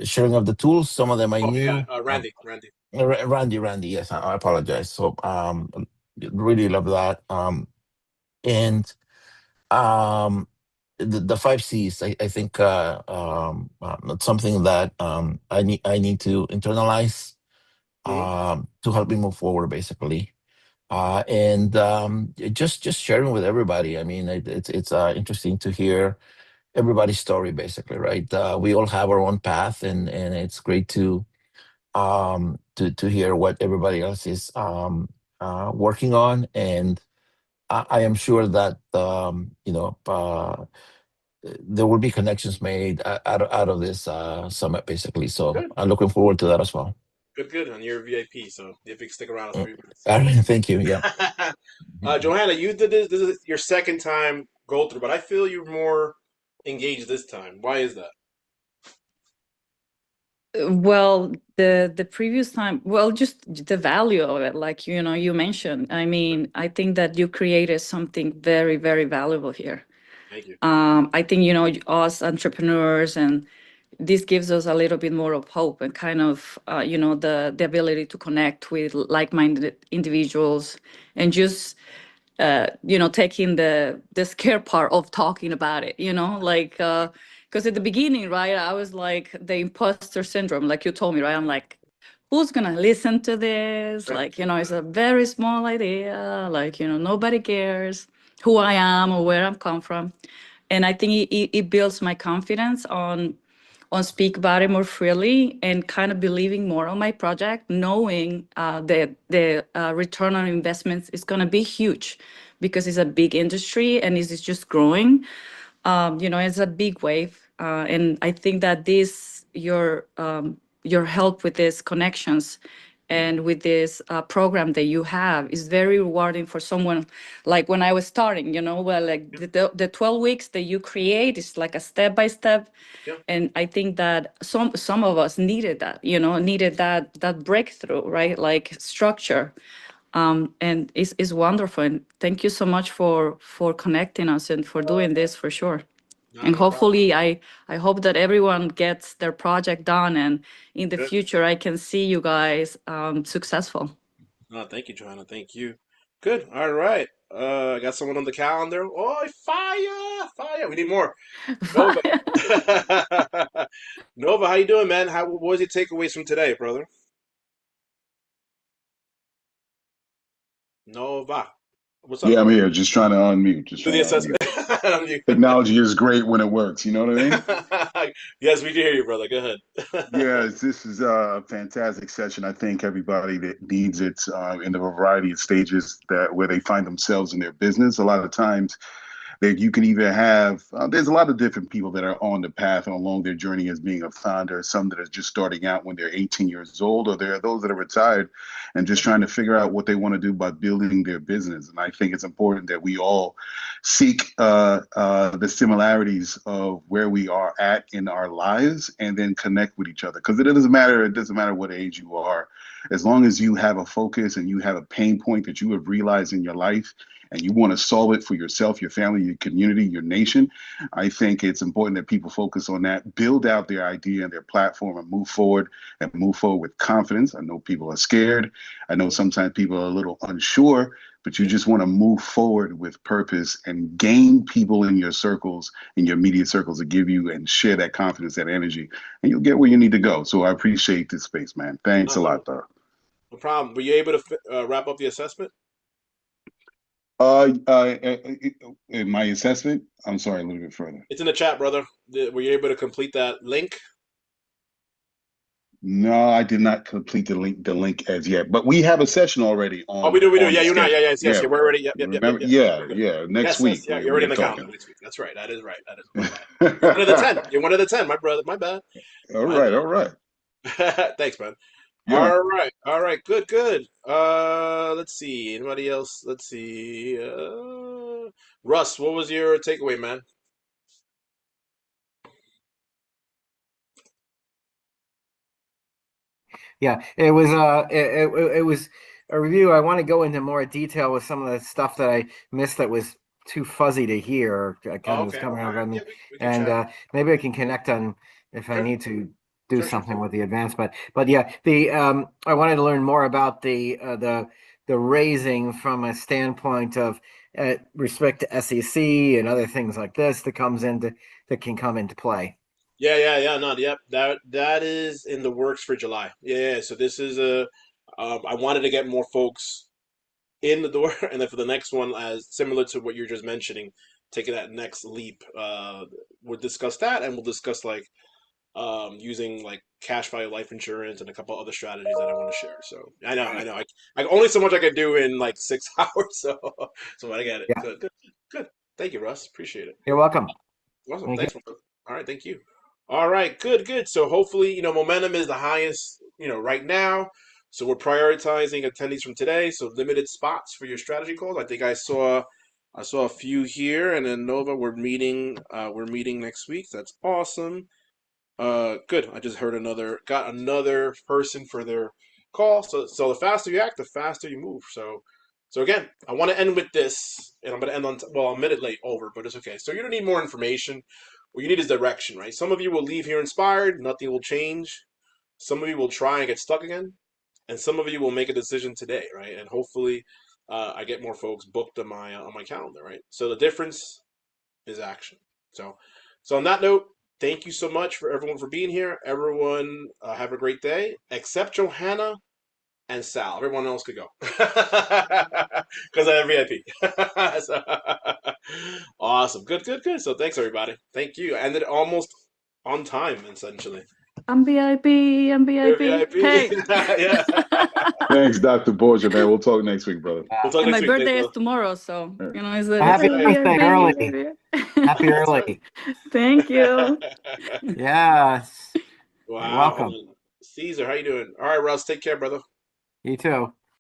sharing of the tools. Some of them I Oh yeah, knew. Randy. Randy, yes, I apologize. So really love that. And um the 5 C's, I think it's something that I need to internalize Mhm. to help me move forward, basically. And just sharing with everybody. I mean, it's interesting to hear everybody's story, basically, right? We all have our own path, and it's great to hear what everybody else is working on. And I am sure that there will be connections made out of this summit, basically. So Good. I'm looking forward to that as well. Good. And you're a VIP, so if you can stick around, it's Mm. 3 minutes. Thank you. Yeah. Johanna, you did this. This is your second time go through, but I feel you're more engaged this time. Why is that? Well, the previous time, well, just the value of it, like you mentioned. I mean, I think that you created something very, very valuable here. Thank you. I think us entrepreneurs, and this gives us a little bit more of hope and kind of the ability to connect with like-minded individuals, and just taking the scare part of talking about it, like because at the beginning, right, I was like the imposter syndrome, like you told me, right? I'm like, who's gonna listen to this? Yeah. Like, it's a very small idea, like, nobody cares who I am or where I'm come from. And I think it builds my confidence on speak about it more freely, and kind of believing more on my project, knowing that the return on investments is going to be huge, because it's a big industry and it's just growing. It's a big wave, and I think that your help with these connections and with this program that you have is very rewarding for someone. Like when I was starting, well, like the 12 weeks that you create is like a step by step. Yeah. And I think that some of us needed that, needed that breakthrough, right? Like structure. And it's wonderful. And thank you so much for connecting us and for doing this, for sure. No, And no problem. hopefully, I hope that everyone gets their project done, and in the Good. future I can see you guys successful. No, thank you, Johanna. Thank you. Good. All right. I got someone on the calendar. Oh, fire! We need more. Nova. Nova, how you doing, man? What was your takeaways from today, brother? Nova, what's up, Yeah, I'm brother? here, just trying to unmute, just Do trying the to assessment. unmute. Technology is great when it works, you know what I mean? Yes, we can hear you, brother. Go ahead. Yes, this is a fantastic session. I think everybody that needs it in a variety of stages that where they find themselves in their business. A lot of times that you can either have there's a lot of different people that are on the path and along their journey as being a founder, some that are just starting out when they're 18 years old, or there are those that are retired and just trying to figure out what they want to do by building their business. And I think it's important that we all seek the similarities of where we are at in our lives and then connect with each other, because it doesn't matter what age you are, as long as you have a focus and you have a pain point that you have realized in your life and you want to solve it for yourself, your family, your community, your nation. I think it's important that people focus on that, build out their idea and their platform, and move forward with confidence. I know people are scared. I know sometimes people are a little unsure, but you just want to move forward with purpose and gain people in your circles, in your immediate circles, to give you and share that confidence, that energy, and you'll get where you need to go. So I appreciate this space, man. Thanks a lot, though. No problem. Were you able to wrap up the assessment? In my assessment, I'm sorry, a little bit further. It's in the chat, brother. Were you able to complete that link? No, I did not complete the link as yet, but we have a session already on. Oh, we do. on Yeah, the you're not. schedule. Yes. We're already. Yep. Remember? We're Yeah. Next Yes, week. yeah, you're already in the talking. calendar next week. That's right. That is right. You're one of the 10. You're one of the 10, my brother. My bad. All right. Thanks, man. Yeah. All right. Good. Let's see. Anybody else? Let's see. Russ, what was your takeaway, man? Yeah, it was it was a review. I want to go into more detail with some of the stuff that I missed that was too fuzzy to hear, or kind of was Okay. coming All over right. on me. Yeah, we can And chat. maybe I can connect on if I Sure. need to do Sure. something with the advance. But yeah, the I wanted to learn more about the raising from a standpoint of respect to SEC and other things like this that can come into play. Yeah. No, yep. That is in the works for July. Yeah. So this is I wanted to get more folks in the door, and then for the next one, as similar to what you're just mentioning, taking that next leap. We'll discuss that, and we'll discuss like using like cash value life insurance and a couple other strategies that I want to share. So I know. I only so much I can do in like 6 hours. So I get it. Yeah, Good. Thank you, Russ. Appreciate it. you're welcome. Awesome. Thank you. Thanks. All right. Thank you. All right. Good. So hopefully, momentum is the highest, right now. So we're prioritizing attendees from today. So limited spots for your strategy calls. I think I saw a few here, and then Nova, we're meeting next week. That's awesome. Good. I just got another person for their call. So the faster you act, the faster you move. So again, I want to end with this, and I'm going to end on well, a minute late over, but it's okay. So you don't need more information. What you need is direction, right? Some of you will leave here inspired. Nothing will change. Some of you will try and get stuck again, and some of you will make a decision today, right? And hopefully, I get more folks booked on my calendar, right? So the difference is action. So on that note, thank you so much for everyone for being here. Everyone, have a great day, except Johanna and Sal. Everyone else could go because I have VIP. So, awesome. Good. So thanks, everybody. Thank you. Ended almost on time, essentially. I'm VIP. You're VIP. Hey. Yeah. Thanks, Dr. Borgia, man. We'll talk next week, brother. We'll talk And my next week. Thanks, birthday is brother. tomorrow, so All right. it's a Happy That's birthday early. Happy That's right. early. Thank you. Yes. You're Wow. welcome. Caesar, how you doing? All right, Russ. Take care, brother. You too.